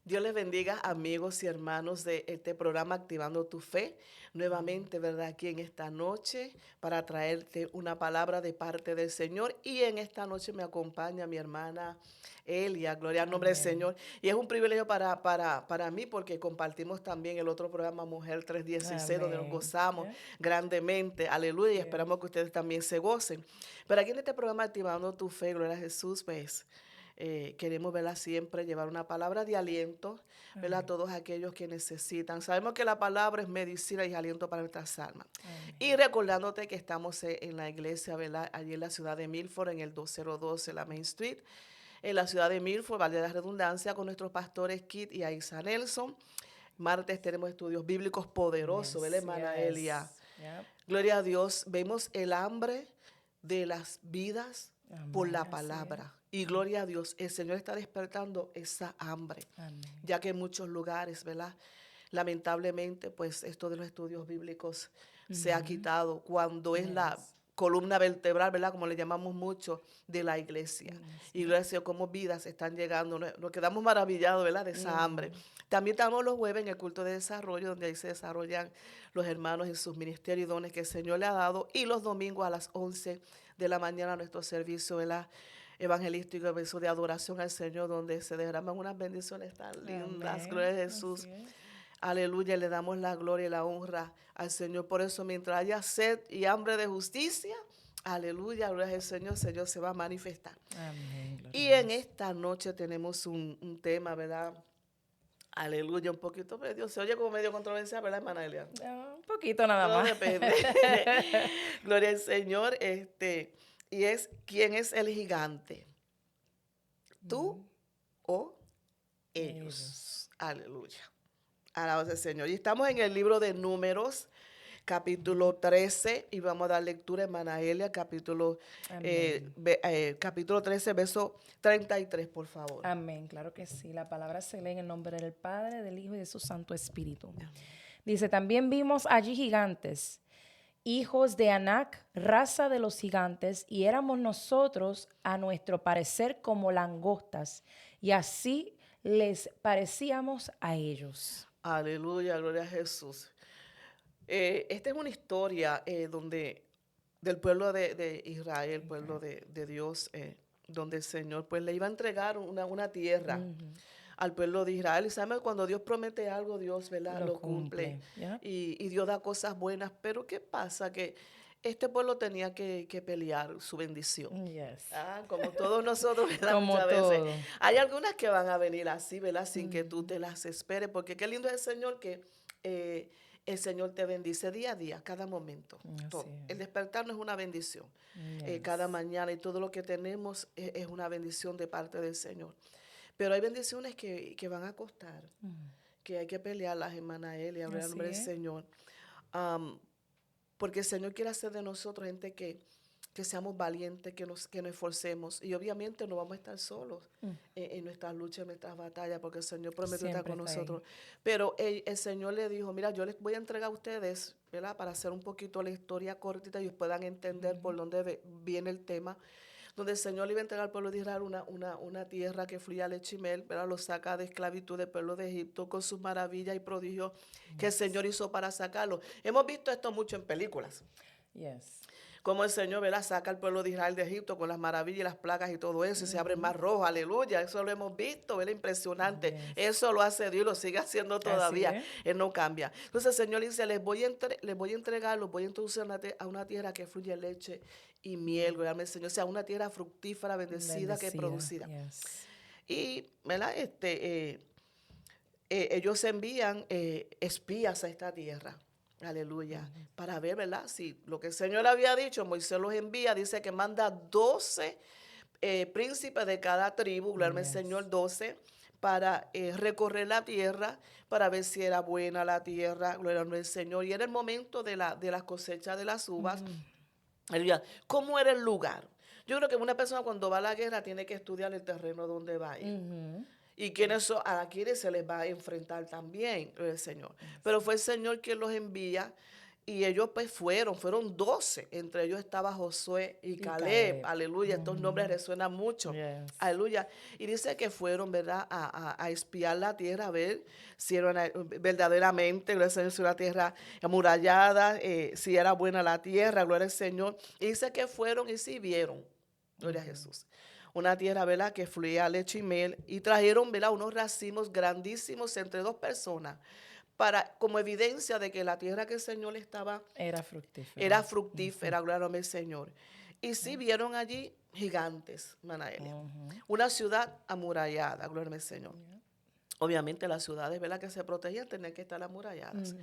Dios les bendiga, amigos y hermanos de este programa Activando tu Fe. Nuevamente, ¿verdad? Aquí en esta noche para traerte una palabra de parte del Señor. Y en esta noche me acompaña mi hermana Elia, gloria al nombre del Amén. Señor. Y es un privilegio para mí porque compartimos también el otro programa Mujer 316, donde nos Amén. gozamos Yeah. grandemente. Aleluya. Y Yes. esperamos que ustedes también se gocen. Pero aquí en este programa Activando tu Fe, gloria a Jesús, pues queremos, ¿verdad? Siempre llevar una palabra de aliento, ¿verdad? A Amén. todos aquellos que necesitan. Sabemos que la palabra es medicina y aliento para nuestras almas. Y Amén. recordándote que estamos en la iglesia, ¿verdad? Allí en la ciudad de Milford, en el 2012, la Main Street, en la ciudad de Milford, vale la redundancia, con nuestros pastores Kit y Aisa Nelson. Martes tenemos estudios bíblicos poderosos, ¿verdad, Yes. hermana Elia? Yes. Yep. Gloria a Dios. Vemos el hambre de las vidas por Amén. la Así es. palabra. Y gloria a Dios, el Señor está despertando esa hambre, Amén. ya que en muchos lugares, ¿verdad? Lamentablemente, pues esto de los estudios bíblicos se ha Mhm. quitado cuando es la Yes. columna vertebral, ¿verdad? Como le llamamos mucho, de la iglesia. Yes. Y Yep. gloria al Señor, cómo vidas están llegando. Nos quedamos maravillados, ¿verdad? De esa hambre. Mhm. También estamos los jueves en el culto de desarrollo, donde ahí se desarrollan los hermanos en sus ministerios y dones que el Señor le ha dado. Y los domingos a las 11 de la mañana nuestro servicio, ¿verdad? Evangelístico, beso de adoración al Señor, donde se derraman unas bendiciones tan lindas. Gloria Amén. a Así Jesús. es. Aleluya, le damos la gloria y la honra al Señor. Por eso, mientras haya sed y hambre de justicia, aleluya, gloria al Señor, el Señor se va a manifestar. Amén. Gloria Y a en Dios. esta noche tenemos un tema, ¿verdad? Aleluya, un poquito medio, se oye como medio controversial, ¿verdad, hermana Elia? Un poquito nada Todo más. depende. Gloria al Señor, y es, ¿quién es el gigante? ¿Tú Ujú. o Ellos. ellos? Aleluya. Alabado sea el Señor. Y estamos en el libro de Números, Ujú. capítulo 13, y vamos a dar lectura en Manaelia, Amén. capítulo 13, verso 33, por favor. Amén. Claro que sí. La palabra se lee en el nombre del Padre, del Hijo y de su Santo Espíritu. Dice, también vimos allí gigantes, hijos de Anac, raza de los gigantes, y éramos nosotros, a nuestro parecer, como langostas, y así les parecíamos a ellos. Aleluya, gloria a Jesús. Esta es una historia donde del pueblo de Israel, pueblo Okay. de Dios, donde el Señor pues le iba a entregar una tierra Ujú. al pueblo de Israel. Y sabemos que cuando Dios promete algo, Dios, ¿verdad? Lo Lo cumple. cumple. ¿Ya? Y Dios da cosas buenas. Pero ¿qué pasa? Que este pueblo tenía que pelear su bendición. Yes. Ah, como todos nosotros, ¿verdad? Como Muchas veces. todo. Hay algunas que van a venir así, ¿verdad? Sin que tú Ujú. te las esperes. Porque qué lindo es el Señor que eh, el Señor te bendice día a día, cada momento. Así Todo. El es. despertar no es una bendición. Cada Yes. mañana y todo lo que tenemos es una bendición de parte del Señor. Pero hay bendiciones que van a costar, Ujú. que hay que pelearlas, hermana Elia, hablar en nombre Así del es. Señor. Am, Porque el Señor quiere hacer de nosotros gente que seamos valientes, que nos esforcemos. Y obviamente no vamos a estar solos Mm. en nuestras luchas, en nuestras batallas, porque el Señor prometió estar Siempre con está ahí. nosotros. Pero el Señor le dijo, mira, yo les voy a entregar a ustedes, ¿verdad? Para hacer un poquito la historia cortita y ellos puedan entender por Ujú. dónde viene el tema, donde el Señor le iba a entregar al pueblo de Israel una tierra que fluía leche y miel, ¿verdad? Lo saca de esclavitud del pueblo de Egipto con sus maravillas y prodigios que el Yes. Señor hizo para sacarlo. Hemos visto esto mucho en películas, Yes. como el Señor, ¿verdad? Saca al pueblo de Israel de Egipto con las maravillas y las plagas y todo eso, y se abre el Ujú. mar rojo, aleluya, eso lo hemos visto, ¿verdad? Impresionante. Yes. Eso lo hace Dios y lo sigue haciendo Así todavía, es. Él no cambia. Entonces el Señor dice, les voy a entregar, los voy a introducir a una tierra que fluye leche y miel, gloria al Señor, o sea, una tierra fructífera, bendecida, que Bendecida. producida. Yes. Y, ¿verdad? Ellos envían espías a esta tierra. Aleluya. Ujú. Para ver, ¿verdad? Si lo que el Señor había dicho, Moisés los envía, dice que manda 12 príncipes de cada tribu, gloria al Yes. Señor, 12 para recorrer la tierra, para ver si era buena la tierra, gloria al Señor. Y era el momento de las cosechas de las uvas. Mm. Aleluya. ¿Cómo era el lugar? Yo creo que una persona cuando va a la guerra tiene que estudiar el terreno donde va a ir. Ujú. Y a quienes se les va a enfrentar también el Señor. Pero Así. fue el Señor quien los envía. Y ellos pues fueron 12. Entre ellos estaba Josué y Caleb. Aleluya, estos nombres resuenan mucho. Yes. Aleluya. Y dice que fueron, ¿verdad?, a espiar la tierra, a ver si era verdaderamente, gloria al Señor, si era una tierra amurallada, si era buena la tierra, gloria al Señor. Y dice que fueron y sí vieron, gloria a Jesús. Una tierra, ¿verdad?, que fluía leche y miel. Y trajeron, ¿verdad?, unos racimos grandísimos entre dos personas, como evidencia de que la tierra que el Señor les estaba Era fructífera. era fructífera, gloria al Señor. Y sí vieron allí gigantes, Manael. Una ciudad amurallada, gloria al Señor. Obviamente las ciudades, ¿verdad?, que se protegían tenían que estar amuralladas.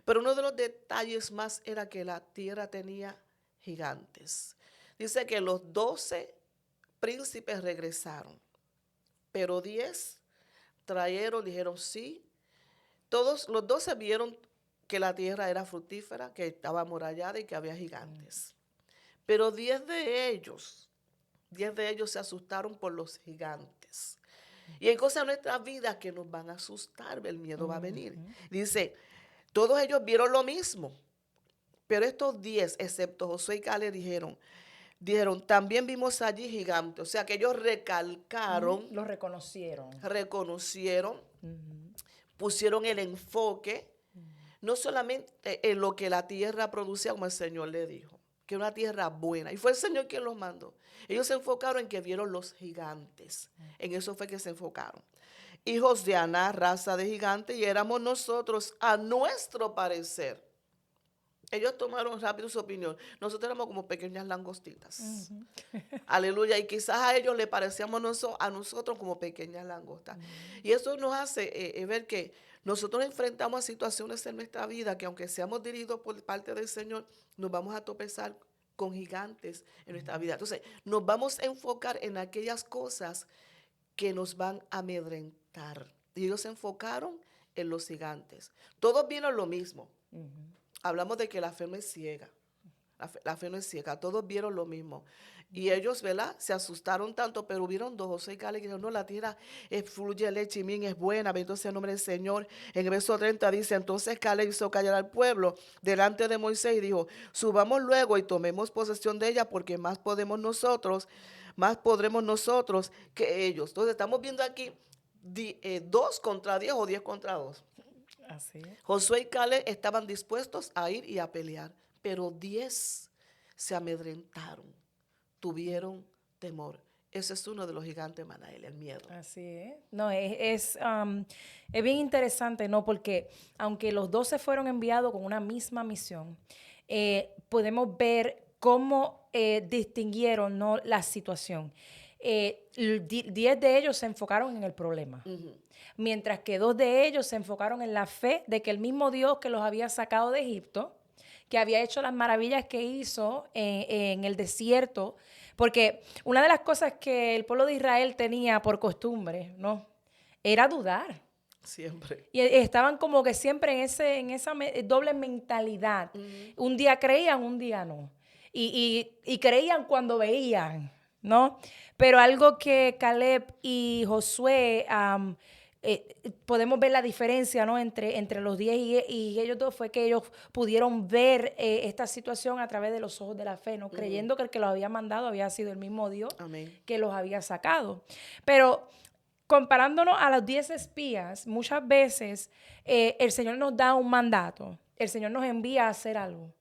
Pero uno de los detalles más era que la tierra tenía gigantes. Dice que los 12 príncipes regresaron, pero 10 dijeron sí. Todos los 12 vieron que la tierra era fructífera, que estaba amurallada y que había gigantes. Pero 10 de ellos se asustaron por los gigantes. Y hay cosas en nuestra vida que nos van a asustar, el miedo va a venir. Dice, todos ellos vieron lo mismo, pero estos 10, excepto Josué y Caleb, dijeron, también vimos allí gigantes. O sea que ellos recalcaron. Los reconocieron. Pusieron el enfoque, no solamente en lo que la tierra producía, como el Señor le dijo, que una tierra buena. Y fue el Señor quien los mandó. Ellos se enfocaron en que vieron los gigantes. En eso fue que se enfocaron. Hijos de Aná, raza de gigantes, y éramos nosotros, a nuestro parecer. Ellos tomaron rápido su opinión. Nosotros éramos como pequeñas langostitas. Aleluya. Y quizás a ellos les parecíamos a nosotros como pequeñas langostas. Y eso nos hace ver que nosotros enfrentamos a situaciones en nuestra vida que, aunque seamos dirigidos por parte del Señor, nos vamos a tropezar con gigantes en nuestra vida. Entonces, nos vamos a enfocar en aquellas cosas que nos van a amedrentar. Y ellos se enfocaron en los gigantes. Todos vieron lo mismo. Hablamos de que la fe no es ciega. La fe no es ciega. Todos vieron lo mismo. Y ellos, ¿verdad?, se asustaron tanto, pero hubieron 2, José y Caleb, que dijeron, no, la tierra fluye leche y miel, es buena, bendito sea el nombre del Señor. En el verso 30 dice, entonces Caleb hizo callar al pueblo delante de Moisés y dijo, subamos luego y tomemos posesión de ella, porque más podremos nosotros que ellos. Entonces estamos viendo aquí 2 contra 10 o 10 contra 2. Así es. Josué y Caleb estaban dispuestos a ir y a pelear, pero 10 se amedrentaron, tuvieron temor. Ese es uno de los gigantes, Manael, el miedo. Así es. No, es bien interesante, ¿no? Porque aunque los 12 fueron enviados con una misma misión, podemos ver cómo distinguieron, ¿no?, la situación. 10 de ellos se enfocaron en el problema, mientras que 2 de ellos se enfocaron en la fe de que el mismo Dios que los había sacado de Egipto, que había hecho las maravillas que hizo en el desierto, porque una de las cosas que el pueblo de Israel tenía por costumbre, ¿no?, era dudar. Siempre. Y estaban como que siempre en esa doble mentalidad. Un día creían, un día no. Y creían cuando veían, ¿no? Pero algo que Caleb y Josué, podemos ver la diferencia, ¿no?, entre los 10 y ellos dos, fue que ellos pudieron ver esta situación a través de los ojos de la fe, ¿no? Creyendo que el que los había mandado había sido el mismo Dios. Amén. Que los había sacado. Pero comparándonos a los 10 espías, muchas veces el Señor nos da un mandato, el Señor nos envía a hacer algo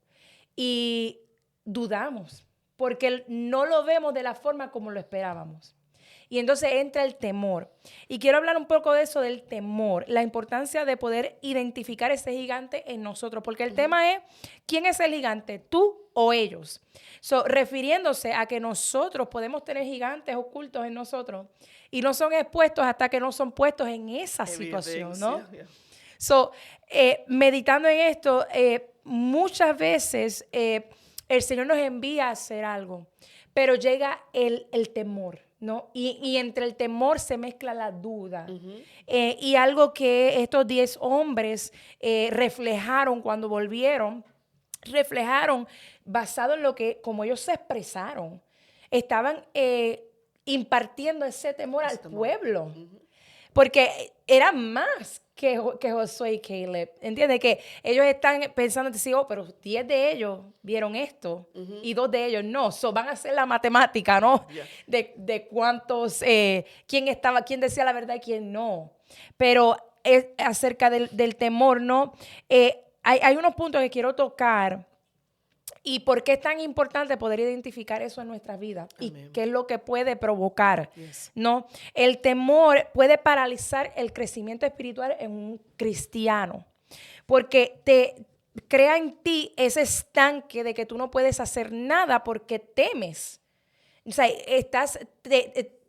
y dudamos porque no lo vemos de la forma como lo esperábamos. Y entonces entra el temor. Y quiero hablar un poco de eso, del temor, la importancia de poder identificar ese gigante en nosotros, porque el tema es, ¿quién es el gigante? ¿Tú o ellos? Refiriéndose a que nosotros podemos tener gigantes ocultos en nosotros y no son expuestos hasta que no son puestos en esa situación, ¿no? Meditando en esto, muchas veces el Señor nos envía a hacer algo, pero llega el temor, ¿no? Y entre el temor se mezcla la duda. Y algo que estos 10 hombres reflejaron cuando volvieron, basado en lo que, como ellos se expresaron, estaban impartiendo ese temor al pueblo. porque eran más que Josué y Caleb. ¿Entiendes? Que ellos están pensando, decir, oh, pero 10 de ellos vieron esto y 2 de ellos no. So, van a hacer la matemática, ¿no? Yeah. De cuántos, quién decía la verdad y quién no. Pero es acerca del temor, ¿no? Hay unos puntos que quiero tocar. ¿Y por qué es tan importante poder identificar eso en nuestras vidas? Amén. ¿Y qué es lo que puede provocar? Yes. ¿No? El temor puede paralizar el crecimiento espiritual en un cristiano, porque te crea en ti ese estanque de que tú no puedes hacer nada porque temes. O sea,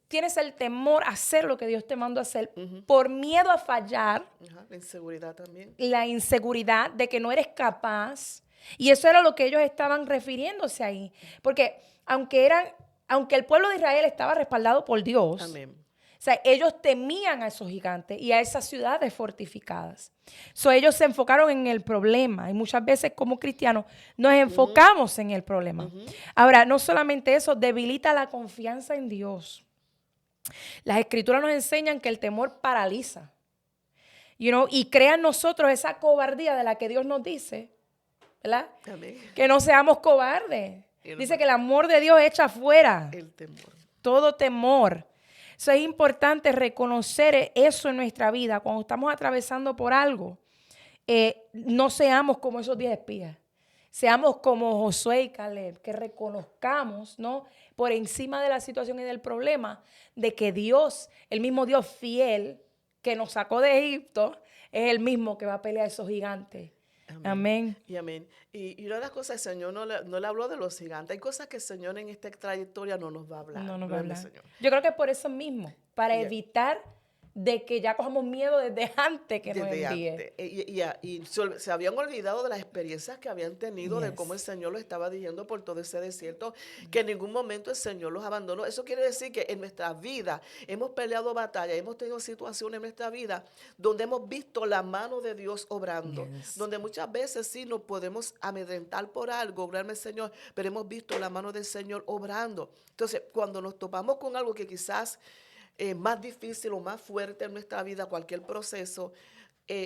tienes el temor a hacer lo que Dios te mandó a hacer por miedo a fallar, Ajá, la inseguridad también. la inseguridad de que no eres capaz. Y eso era lo que ellos estaban refiriéndose ahí. Porque aunque el pueblo de Israel estaba respaldado por Dios, Amén. o sea, ellos temían a esos gigantes y a esas ciudades fortificadas. So, ellos se enfocaron en el problema. Y muchas veces como cristianos nos enfocamos en el problema. Ahora, no solamente eso, debilita la confianza en Dios. Las escrituras nos enseñan que el temor paraliza. Y crea en nosotros esa cobardía de la que Dios nos dice, ¿verdad? Amén. Que no seamos cobardes. Dice que el amor de Dios echa fuera El temor. todo temor. Eso es importante reconocer eso en nuestra vida. Cuando estamos atravesando por algo, no seamos como esos 10 espías. Seamos como Josué y Caleb, que reconozcamos, ¿no? Por encima de la situación y del problema, de que Dios, el mismo Dios fiel que nos sacó de Egipto, es el mismo que va a pelear a esos gigantes. Amén. Y amén. Y una de las cosas, el Señor no le habló de los gigantes. Hay cosas que el Señor en esta trayectoria no nos va a hablar. No nos va a Gloria al hablar. Señor. Yo creo que por eso mismo, para Yeah. evitar de que ya cojamos miedo desde antes que nos Desde envíe. antes. Y se habían olvidado de las experiencias que habían tenido, de Yes. cómo el Señor los estaba dirigiendo por todo ese desierto, que en ningún momento el Señor los abandonó. Eso quiere decir que en nuestra vida hemos peleado batallas, hemos tenido situaciones en nuestra vida donde hemos visto la mano de Dios obrando, Yes. donde muchas veces sí nos podemos amedrentar por algo, gloria al Señor, pero hemos visto la mano del Señor obrando. Entonces, cuando nos topamos con algo que quizás más difícil o más fuerte en nuestra vida, cualquier proceso,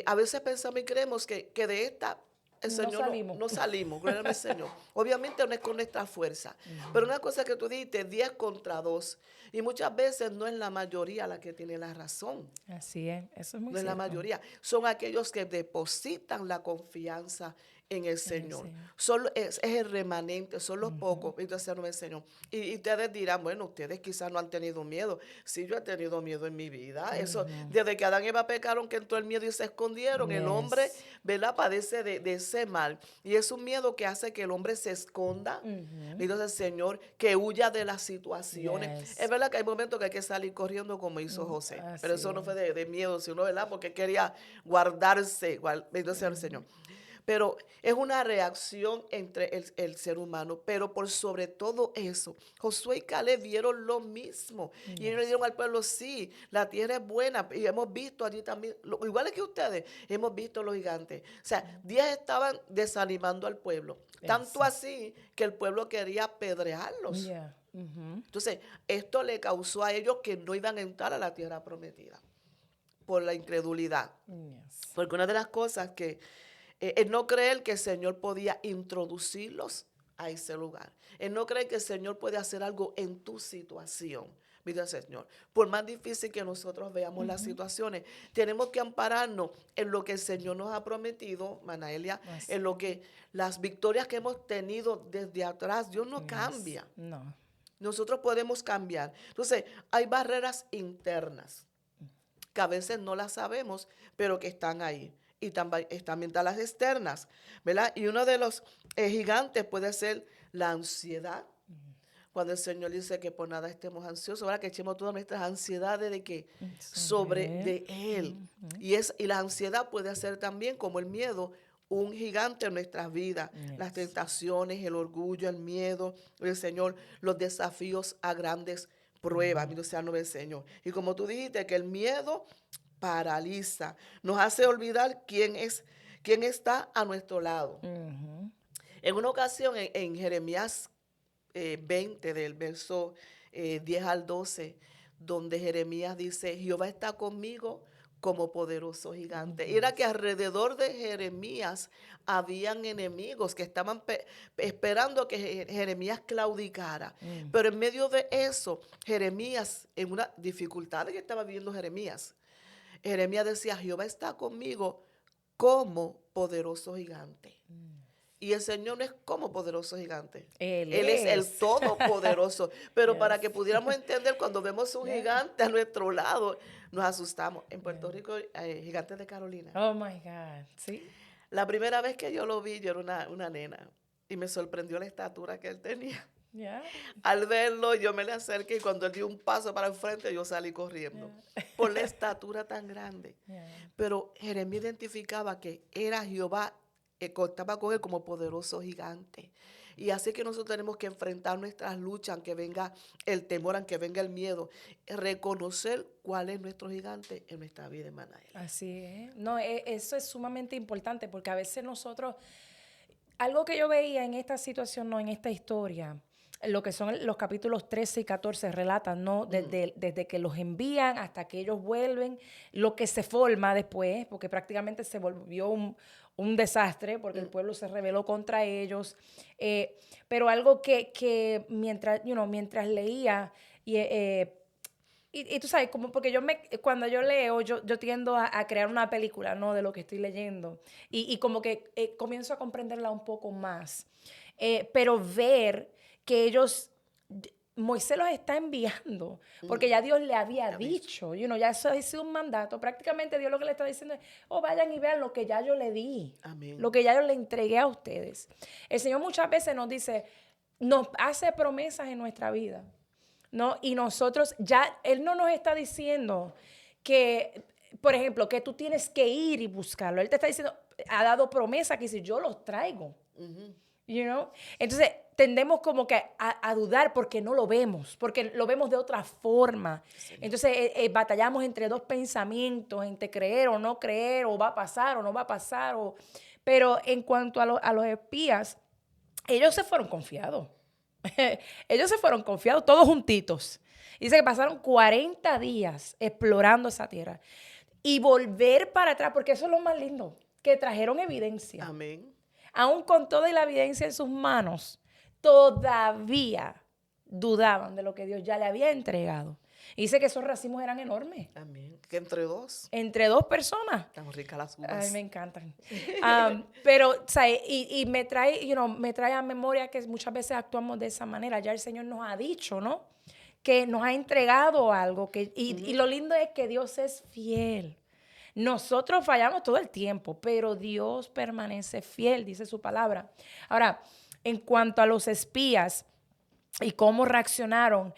a veces pensamos y creemos que de esta el No Señor salimos. no salimos, gloria al Señor. Obviamente no es con nuestra fuerza, pero una cosa que tú dijiste, 10 contra 2, y muchas veces no es la mayoría la que tiene la razón, Así es, eso es muy no es la cierto. mayoría, son aquellos que depositan la confianza en el Señor. Señor. Es el remanente, son los pocos. Entonces no me enseñó. Y ustedes dirán, bueno, ustedes quizás no han tenido miedo. Sí, yo he tenido miedo en mi vida. Eso, desde que Adán y Eva pecaron, que entró el miedo y se escondieron. El hombre, ¿verdad? Padece de ese mal. Y es un miedo que hace que el hombre se esconda. Entonces, Señor, que huya de las situaciones. Yes. Es verdad que hay momentos que hay que salir corriendo como hizo José. Pero eso no fue de miedo, sino, ¿verdad? Porque quería guardarse. Entonces, el Señor. Pero es una reacción entre el ser humano. Pero por sobre todo eso, Josué y Caleb vieron lo mismo. Y ellos le dieron al pueblo, sí, la tierra es buena. Y hemos visto allí también, igual que ustedes, hemos visto los gigantes. O sea, 10 estaban desanimando al pueblo. Tanto así que el pueblo quería apedrearlos. Yeah. Entonces, esto le causó a ellos que no iban a entrar a la tierra prometida por la incredulidad. Yes. Porque una de las cosas que el no creer que el Señor podía introducirlos a ese lugar. El no creer que el Señor puede hacer algo en tu situación. Mira, Señor, por más difícil que nosotros veamos las situaciones, tenemos que ampararnos en lo que el Señor nos ha prometido, Manaelia, en lo que las victorias que hemos tenido desde atrás, Dios no cambia. No. Nosotros podemos cambiar. Entonces, hay barreras internas que a veces no las sabemos, pero que están ahí. Y también están las externas, ¿verdad? Y uno de los gigantes puede ser la ansiedad. Cuando el Señor dice que por nada estemos ansiosos, ¿verdad? Que echemos todas nuestras ansiedades de que sobre de Él. Y la ansiedad puede ser también, como el miedo, un gigante en nuestras vidas. Las tentaciones, el orgullo, el miedo, el Señor, los desafíos a grandes pruebas. Mira, sea no el Señor. Y como tú dijiste, que el miedo paraliza, nos hace olvidar quién está a nuestro lado. En una ocasión, en Jeremías 20, del verso 10 al 12, donde Jeremías dice, Jehová está conmigo como poderoso gigante. Y era que alrededor de Jeremías habían enemigos que estaban esperando que Jeremías claudicara. Pero en medio de eso, Jeremías, en una dificultad que estaba viviendo Jeremías decía, Jehová está conmigo como poderoso gigante. Y el Señor no es como poderoso gigante. Él Es el es. todopoderoso. Pero Yes. para que pudiéramos entender, cuando vemos un gigante a nuestro lado, nos asustamos. En Puerto Rico, gigantes de Carolina. Oh my God. Sí. La primera vez que yo lo vi, yo era una nena. Y me sorprendió la estatura que él tenía. Yeah. Al verlo, yo me le acerqué y cuando él dio un paso para el frente, yo salí corriendo. Por la estatura tan grande. Pero Jeremías identificaba que era Jehová, contaba con él como poderoso gigante. Y así que nosotros tenemos que enfrentar nuestras luchas, aunque venga el temor, aunque venga el miedo. Reconocer cuál es nuestro gigante en nuestra vida, hermana. Así es. No, eso es sumamente importante porque a veces nosotros, algo que yo veía en esta situación, no en esta historia, lo que son los capítulos 13 y 14 relatan, ¿no? Desde que los envían hasta que ellos vuelven, lo que se forma después, porque prácticamente se volvió un desastre, porque el pueblo se rebeló contra ellos. Pero algo que mientras leía, y tú sabes, como porque cuando yo leo, yo tiendo a crear una película, ¿no? De lo que estoy leyendo. Y como que comienzo a comprenderla un poco más. Pero ver que Moisés los está enviando, porque ya Dios le había dicho, ya eso ha sido un mandato. Prácticamente Dios lo que le está diciendo es, vayan y vean lo que ya yo le di, lo que ya yo le entregué a ustedes. El Señor muchas veces nos dice, nos hace promesas en nuestra vida, ¿no? Y nosotros Él no nos está diciendo que, por ejemplo, que tú tienes que ir y buscarlo. Él te está diciendo, ha dado promesa que si yo los traigo, Entonces, tendemos como que a dudar porque no lo vemos, porque lo vemos de otra forma. Sí. Entonces, batallamos entre dos pensamientos, entre creer o no creer, o va a pasar o no va a pasar. Pero en cuanto a los espías, ellos se fueron confiados. Ellos se fueron confiados, todos juntitos. Dice que pasaron 40 días explorando esa tierra. Y volver para atrás, porque eso es lo más lindo, que trajeron evidencia. Amén. Aún con toda la evidencia en sus manos, todavía dudaban de lo que Dios ya le había entregado. Y dice que esos racimos eran enormes. Amén. Que entre dos. Entre dos personas. Están ricas las uvas. Ay, me encantan. Pero, ¿sabes? Y me trae a memoria que muchas veces actuamos de esa manera. Ya el Señor nos ha dicho, ¿no? Que nos ha entregado algo. Y lo lindo es que Dios es fiel. Nosotros fallamos todo el tiempo, pero Dios permanece fiel, dice su palabra. Ahora, en cuanto a los espías y cómo reaccionaron,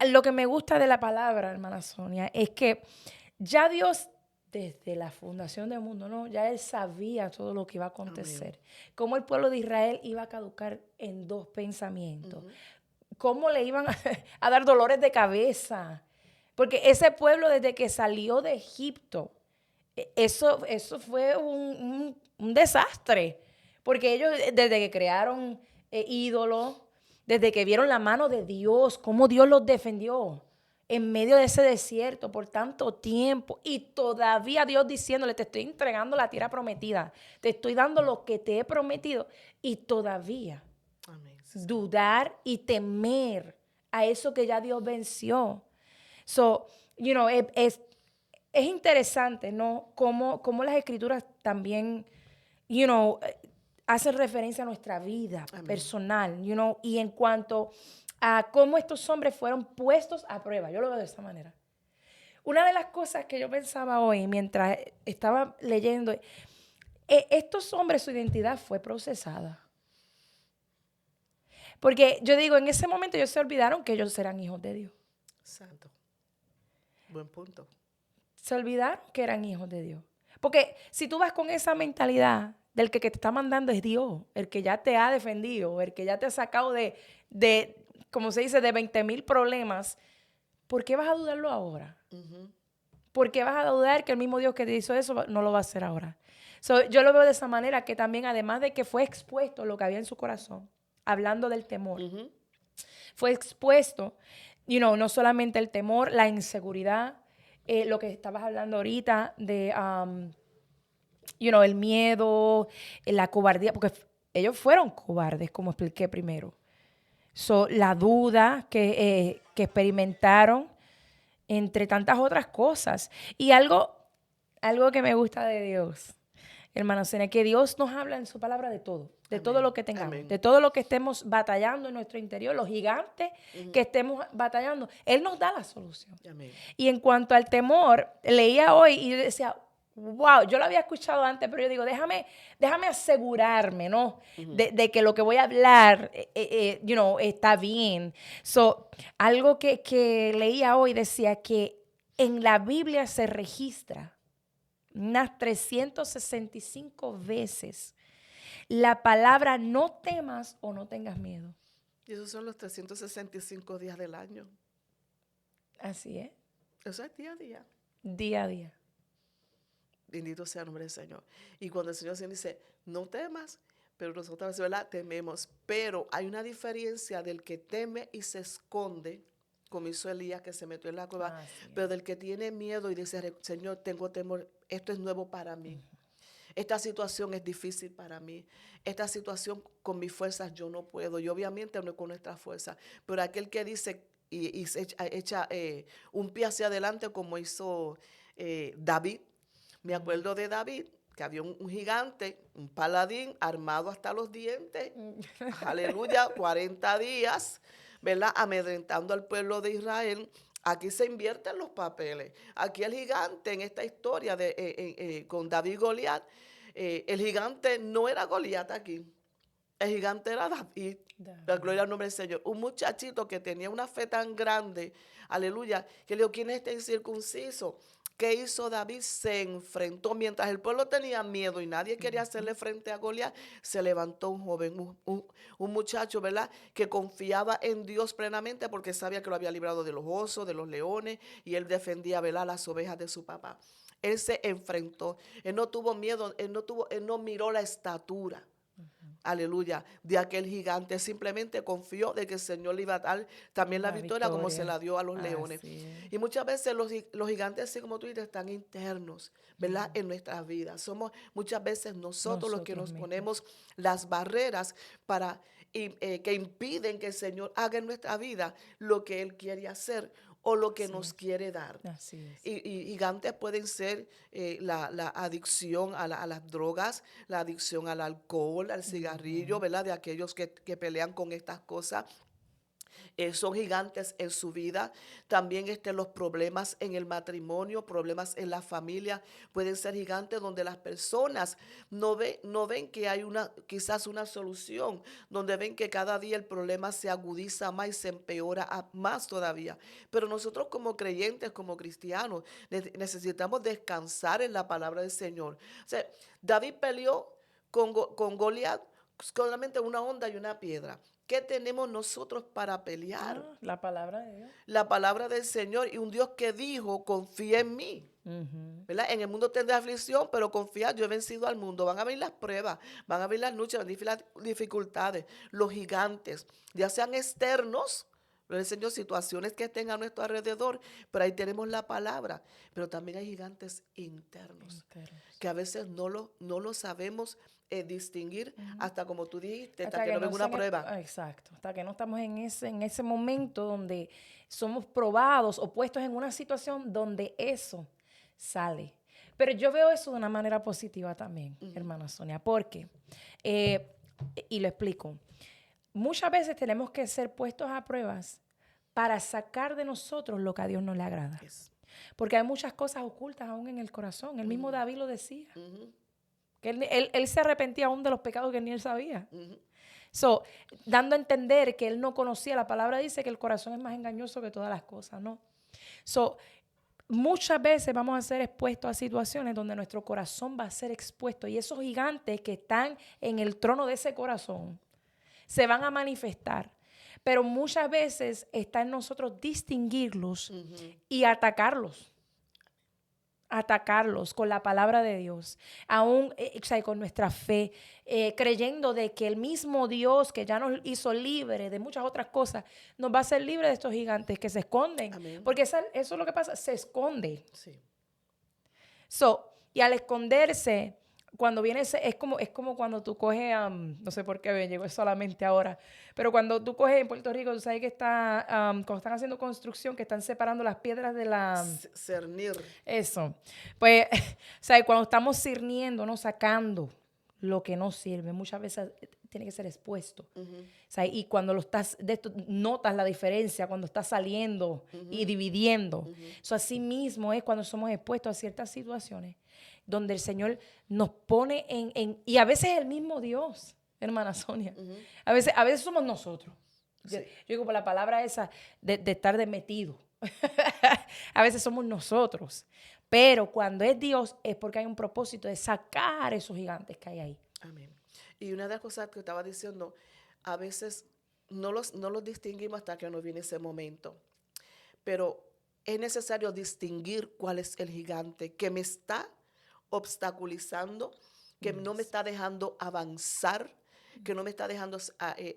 lo que me gusta de la palabra, hermana Sonia, es que ya Dios, desde la fundación del mundo, ¿no? Ya Él sabía todo lo que iba a acontecer. Amén. Cómo el pueblo de Israel iba a caducar en dos pensamientos. Cómo le iban a dar dolores de cabeza. Porque ese pueblo, desde que salió de Egipto, eso fue un desastre. Porque ellos, desde que crearon ídolos, desde que vieron la mano de Dios, cómo Dios los defendió en medio de ese desierto por tanto tiempo. Y todavía Dios diciéndole, te estoy entregando la tierra prometida. Te estoy dando lo que te he prometido. Y todavía dudar y temer a eso que ya Dios venció. So, es interesante, ¿no? Cómo las escrituras también, hacen referencia a nuestra vida personal, y en cuanto a cómo estos hombres fueron puestos a prueba. Yo lo veo de esta manera. Una de las cosas que yo pensaba hoy mientras estaba leyendo, estos hombres, su identidad fue procesada. Porque yo digo, en ese momento ellos se olvidaron que ellos eran hijos de Dios. Exacto. Buen punto. Se olvidaron que eran hijos de Dios. Porque si tú vas con esa mentalidad del que te está mandando es Dios, el que ya te ha defendido, el que ya te ha sacado de como se dice, de 20,000 problemas, ¿por qué vas a dudarlo ahora? ¿Por qué vas a dudar que el mismo Dios que te hizo eso no lo va a hacer ahora? Yo lo veo de esa manera, que también, además de que fue expuesto lo que había en su corazón, hablando del temor, fue expuesto, no solamente el temor, la inseguridad, lo que estabas hablando ahorita de, el miedo, la cobardía, porque ellos fueron cobardes, como expliqué primero. La duda que experimentaron, entre tantas otras cosas. Y algo que me gusta de Dios, hermano Sena, que Dios nos habla en su palabra de todo, de Amén. todo lo que tengamos, Amén. de todo lo que estemos batallando en nuestro interior, los gigantes que estemos batallando. Él nos da la solución. Amén. Y en cuanto al temor, leía hoy y yo decía, wow, yo lo había escuchado antes, pero yo digo, déjame asegurarme, ¿no? De que lo que voy a hablar, está bien. Algo que leía hoy decía que en la Biblia se registra unas 365 veces la palabra no temas o no tengas miedo. Y esos son los 365 días del año. Así es. Eso es día a día. Día a día. Bendito sea el nombre del Señor. Y cuando el Señor se dice, no temas, pero nosotros, ¿verdad?, tememos. Pero hay una diferencia del que teme y se esconde, como hizo Elías, que se metió en la cueva, pero del que tiene miedo y dice, Señor, tengo temor, esto es nuevo para mí. Esta situación es difícil para mí. Esta situación con mis fuerzas yo no puedo. Y obviamente no con nuestra fuerza. Pero aquel que dice y se echa un pie hacia adelante como hizo David. Me acuerdo de David, que había un gigante, un paladín armado hasta los dientes. Aleluya, 40 días, ¿verdad? Amedrentando al pueblo de Israel. Aquí se invierten los papeles. Aquí el gigante en esta historia con David y Goliat, el gigante no era Goliat aquí. El gigante era David. La gloria al nombre del Señor. Un muchachito que tenía una fe tan grande, aleluya, que le dijo, ¿quién es este incircunciso? ¿Qué hizo David? Se enfrentó. Mientras el pueblo tenía miedo y nadie quería hacerle frente a Goliat, se levantó un joven, un muchacho, ¿verdad?, que confiaba en Dios plenamente porque sabía que lo había librado de los osos, de los leones, y él defendía, ¿verdad?, las ovejas de su papá. Él se enfrentó. Él no tuvo miedo, él no miró la estatura. Aleluya, de aquel gigante, simplemente confió de que el Señor le iba a dar también la victoria como se la dio a los leones. Y muchas veces los gigantes, así como tú dices, están internos, ¿verdad?, en nuestras vidas. Somos muchas veces nosotros los que nos ponemos las barreras que impiden que el Señor haga en nuestra vida lo que Él quiere hacer o lo que nos quiere dar. Así es. Y gigantes pueden ser la adicción a las drogas, la adicción al alcohol, al cigarrillo, ¿verdad? De aquellos que pelean con estas cosas. Son gigantes en su vida. También los problemas en el matrimonio, problemas en la familia, pueden ser gigantes donde las personas no ven que hay quizás una solución, donde ven que cada día el problema se agudiza más y se empeora más todavía. Pero nosotros como creyentes, como cristianos, necesitamos descansar en la palabra del Señor. O sea, David peleó con Goliat solamente una honda y una piedra. ¿Qué tenemos nosotros para pelear? La palabra de Dios. La palabra del Señor y un Dios que dijo, confía en mí. ¿Verdad? En el mundo tendrá aflicción, pero confía, yo he vencido al mundo. Van a venir las pruebas, van a venir las luchas, van a venir las dificultades, los gigantes, ya sean externos, el Señor, situaciones que estén a nuestro alrededor, pero ahí tenemos la palabra. Pero también hay gigantes internos. Que a veces no lo sabemos distinguir hasta, como tú dijiste, hasta que no venga una prueba. Exacto, hasta que no estamos en ese momento donde somos probados o puestos en una situación donde eso sale. Pero yo veo eso de una manera positiva también, hermana Sonia, porque, y lo explico, muchas veces tenemos que ser puestos a pruebas para sacar de nosotros lo que a Dios no le agrada. Yes. Porque hay muchas cosas ocultas aún en el corazón. El mismo David lo decía. Que él se arrepentía aún de los pecados que ni él sabía. Dando a entender que él no conocía. La palabra dice que el corazón es más engañoso que todas las cosas, ¿no? Muchas veces vamos a ser expuestos a situaciones donde nuestro corazón va a ser expuesto. Y esos gigantes que están en el trono de ese corazón se van a manifestar. Pero muchas veces está en nosotros distinguirlos y atacarlos. atacarlos con la palabra de Dios, aún o sea, con nuestra fe, creyendo de que el mismo Dios que ya nos hizo libre de muchas otras cosas, nos va a hacer libre de estos gigantes que se esconden. Amén. Porque eso es lo que pasa, se esconde. Sí. Y al esconderse, cuando viene es como cuando tú coges, no sé por qué me llegó solamente ahora, pero cuando tú coges en Puerto Rico, tú sabes que cuando están haciendo construcción, que están separando las piedras de la... Cernir. Eso. Pues, o sea, cuando estamos cirniéndonos, sacando lo que no sirve, muchas veces tiene que ser expuesto. O sea, y cuando notas la diferencia cuando estás saliendo y dividiendo. Eso así mismo es cuando somos expuestos a ciertas situaciones donde el Señor nos pone y a veces es el mismo Dios, hermana Sonia. A veces somos nosotros. Sí. Yo digo por la palabra esa de estar metido. A veces somos nosotros. Pero cuando es Dios es porque hay un propósito de sacar esos gigantes que hay ahí. Amén. Y una de las cosas que estaba diciendo, a veces no los distinguimos hasta que nos viene ese momento. Pero es necesario distinguir cuál es el gigante que me está obstaculizando, que no me está dejando avanzar, que no me está dejando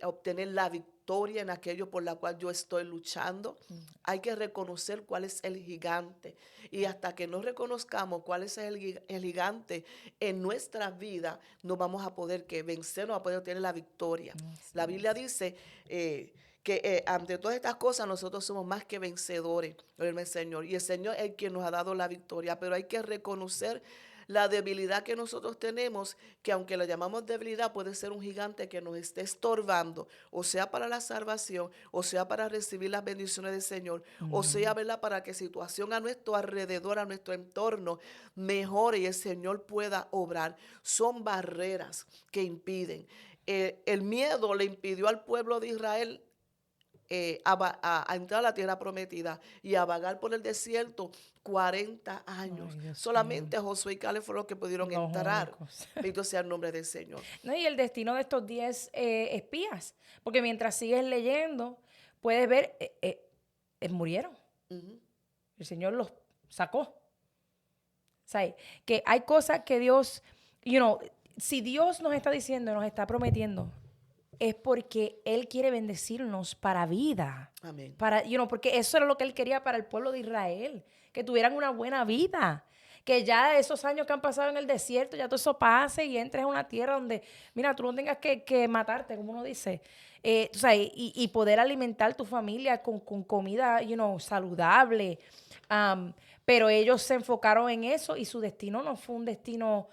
obtener la victoria en aquello por la cual yo estoy luchando. Hay que reconocer cuál es el gigante. Y hasta que no reconozcamos cuál es el gigante en nuestra vida, no vamos a poder vencer, no vamos a poder obtener la victoria. La Biblia dice que ante todas estas cosas nosotros somos más que vencedores, el Señor. Y el Señor es el quien nos ha dado la victoria, pero hay que reconocer la debilidad que nosotros tenemos, que aunque la llamamos debilidad, puede ser un gigante que nos esté estorbando, o sea para la salvación, o sea para recibir las bendiciones del Señor, o sea, ¿verdad?, para que situación a nuestro alrededor, a nuestro entorno, mejore y el Señor pueda obrar. Son barreras que impiden. El miedo le impidió al pueblo de Israel a entrar a la tierra prometida y a vagar por el desierto 40 años. Ay, Dios Solamente Josué y Caleb fueron los que pudieron Los entrar. únicos. Bendito sea el nombre del Señor. No, y el destino de estos 10 espías, porque mientras sigues leyendo, puedes ver, murieron. El Señor los sacó. O sea, que hay cosas que Dios, si Dios nos está diciendo, nos está prometiendo, es porque Él quiere bendecirnos para vida. Amén. Porque eso era lo que Él quería para el pueblo de Israel, que tuvieran una buena vida. Que ya esos años que han pasado en el desierto, ya todo eso pase y entres a una tierra donde, mira, tú no tengas que matarte, como uno dice. Y poder alimentar tu familia con comida, saludable. Pero ellos se enfocaron en eso y su destino no fue un destino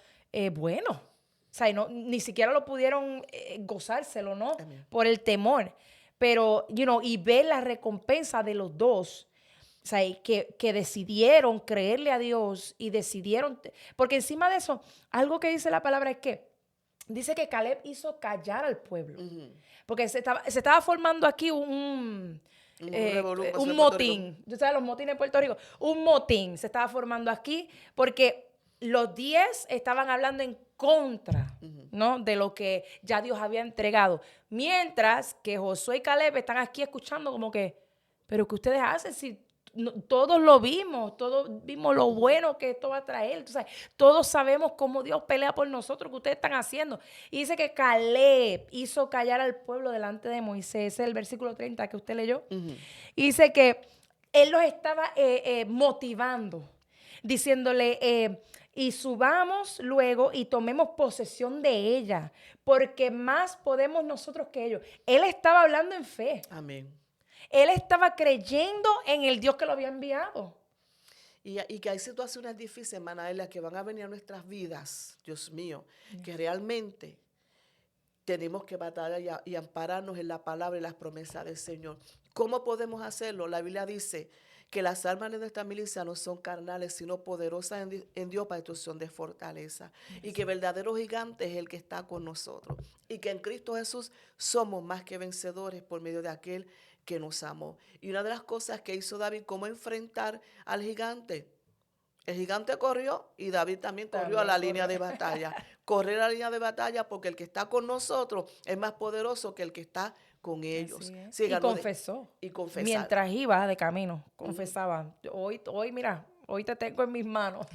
bueno. O sea, ni siquiera lo pudieron gozárselo, ¿no? Amén. Por el temor. Pero, y ver la recompensa de los dos. O sea, que decidieron creerle a Dios y decidieron... Porque encima de eso, algo que dice la palabra es que dice que Caleb hizo callar al pueblo. Porque se estaba formando aquí un motín. ¿Tú sabes los motines de Puerto Rico? Un motín se estaba formando aquí porque los 10 estaban hablando en contra, ¿no?, de lo que ya Dios había entregado. Mientras que Josué y Caleb están aquí escuchando como que, ¿pero qué ustedes hacen si todos lo vimos, todos vimos lo bueno que esto va a traer? O sea, todos sabemos cómo Dios pelea por nosotros, que ustedes están haciendo? Y dice que Caleb hizo callar al pueblo delante de Moisés. Ese es el versículo 30 que usted leyó. Y dice que él los estaba motivando, diciéndole, y subamos luego y tomemos posesión de ella, porque más podemos nosotros que ellos. Él estaba hablando en fe. Amén. Él estaba creyendo en el Dios que lo había enviado. Y que hay situaciones difíciles, hermana Elia, que van a venir a nuestras vidas, Dios mío, que realmente tenemos que batallar y ampararnos en la palabra y las promesas del Señor. ¿Cómo podemos hacerlo? La Biblia dice que las armas de nuestra milicia no son carnales, sino poderosas en Dios para destrucción de fortaleza. Y que el verdadero gigante es el que está con nosotros. Y que en Cristo Jesús somos más que vencedores por medio de aquel que nos amó. Y una de las cosas que hizo David, cómo enfrentar al gigante. El gigante corrió y David también corrió a la línea de batalla. Correr a la línea de batalla porque el que está con nosotros es más poderoso que el que está con ellos. Sí, y confesó. Y confesar. Mientras iba de camino, confesaba. Hoy, mira, Hoy te tengo en mis manos.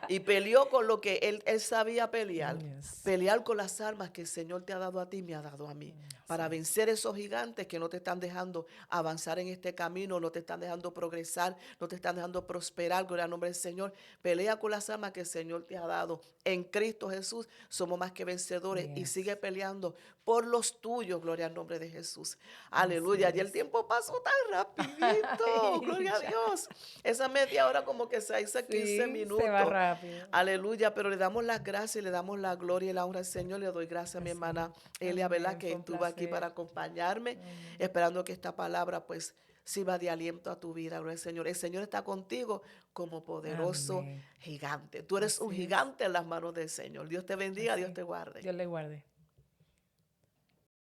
Y peleó con lo que él sabía pelear. Yes. Pelear con las armas que el Señor te ha dado a ti y me ha dado a mí. Para vencer esos gigantes que no te están dejando avanzar en este camino, no te están dejando progresar, no te están dejando prosperar. Gloria al nombre del Señor. Pelea con las armas que el Señor te ha dado. En Cristo Jesús somos más que vencedores. Y Yes. sigue peleando por los tuyos. Gloria al nombre de Jesús. Aleluya. Así Y el es. tiempo pasó tan rapidito. Gloria a Dios. Esa media hora como que se hizo 15 Sí, se va minutos. rápido. Aleluya, pero le damos las gracias y le damos la gloria y la honra al Señor. Le doy gracias a mi Así hermana es. Elia, ¿verdad? Amén, Que fue un estuvo aquí para placer. acompañarme, Amén. esperando que esta palabra pues sirva de aliento a tu vida, gloria al Señor. El Señor está contigo como poderoso Amén. gigante. Tú eres un Así es. gigante en las manos del Señor. Dios te bendiga, Dios Así. te guarde. Dios le guarde.